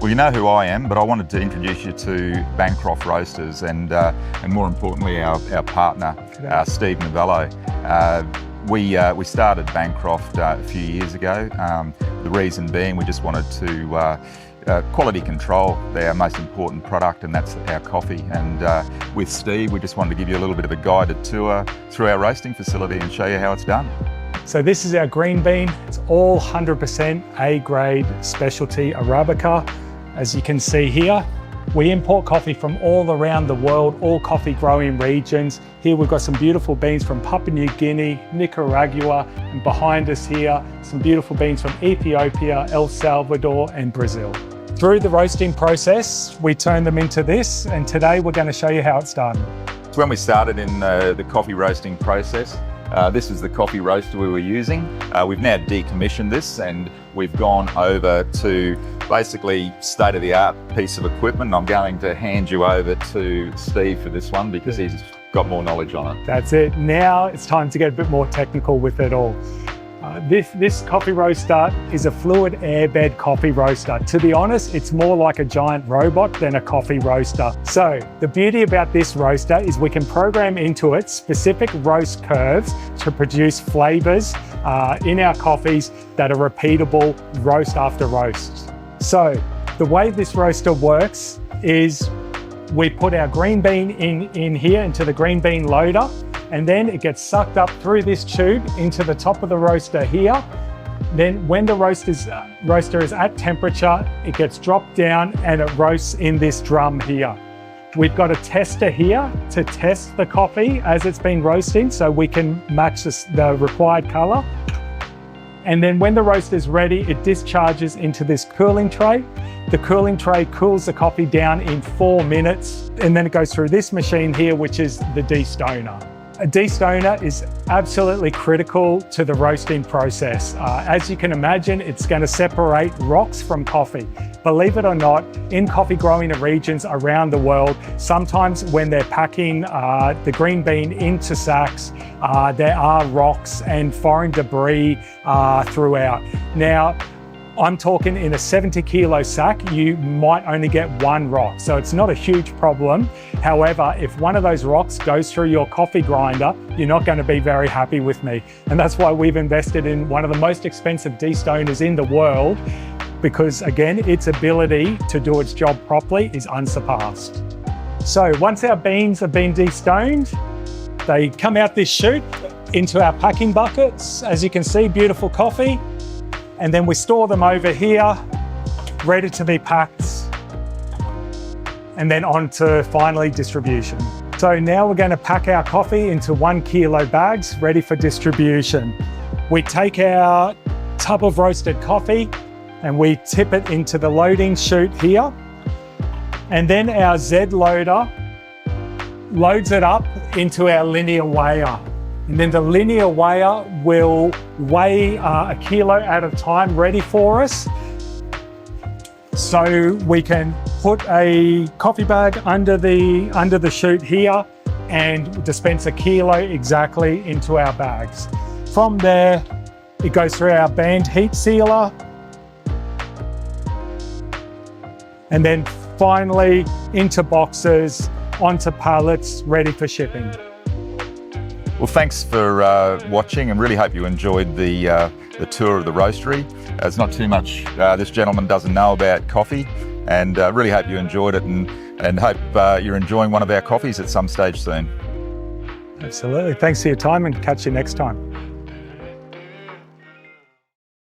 Well, you know who I am, but I wanted to introduce you to Bancroft Roasters and more importantly, our partner, Steve Novello. We started Bancroft a few years ago. The reason being we just wanted to quality control our most important product, and that's our coffee. And with Steve, we just wanted to give you a little bit of a guided tour through our roasting facility and show you how it's done. So this is our green bean. It's all 100% A-grade specialty arabica. As you can see here, we import coffee from all around the world, all coffee growing regions. Here we've got some beautiful beans from Papua New Guinea, Nicaragua, and behind us here, some beautiful beans from Ethiopia, El Salvador, and Brazil. Through the roasting process, we turn them into this, and today we're going to show you how it's done. So when we started in the coffee roasting process, this is the coffee roaster we were using. We've now decommissioned this and we've gone over to basically state-of-the-art piece of equipment. I'm going to hand you over to Steve for this one because he's got more knowledge on it. That's it. Now it's time to get a bit more technical with it all. This coffee roaster is a fluid airbed coffee roaster. To be honest, it's more like a giant robot than a coffee roaster. So the beauty about this roaster is we can program into it specific roast curves to produce flavors in our coffees that are repeatable roast after roast. So the way this roaster works is we put our green bean in here into the green bean loader, and then it gets sucked up through this tube into the top of the roaster here. Then when the roaster is at temperature, it gets dropped down and it roasts in this drum here. We've got a tester here to test the coffee as it's been roasting so we can match the required color. And then when the roast is ready, it discharges into this cooling tray. The cooling tray cools the coffee down in 4 minutes, and then it goes through this machine here, which is the destoner. A destoner is absolutely critical to the roasting process. As you can imagine, it's going to separate rocks from coffee. Believe it or not, in coffee growing regions around the world, sometimes when they're packing the green bean into sacks, there are rocks and foreign debris throughout. Now, I'm talking in a 70 kilo sack, you might only get 1 rock. So it's not a huge problem. However, if one of those rocks goes through your coffee grinder, you're not going to be very happy with me. And that's why we've invested in one of the most expensive destoners in the world, because again, its ability to do its job properly is unsurpassed. So once our beans have been destoned, they come out this chute into our packing buckets. As you can see, beautiful coffee. And then we store them over here, ready to be packed, and then on to finally distribution. So now we're going to pack our coffee into 1 kilo bags, ready for distribution. We take our tub of roasted coffee and we tip it into the loading chute here. And then our Z loader loads it up into our linear weigher. And then the linear weigher will weigh 1 kilo at a time ready for us. So we can put a coffee bag under the chute here and dispense 1 kilo exactly into our bags. From there, it goes through our band heat sealer. And then finally into boxes, onto pallets, ready for shipping. Well, thanks for watching, and really hope you enjoyed the tour of the roastery. There's not too much this gentleman doesn't know about coffee, and really hope you enjoyed it, and hope you're enjoying one of our coffees at some stage soon. Absolutely. Thanks for your time, and catch you next time.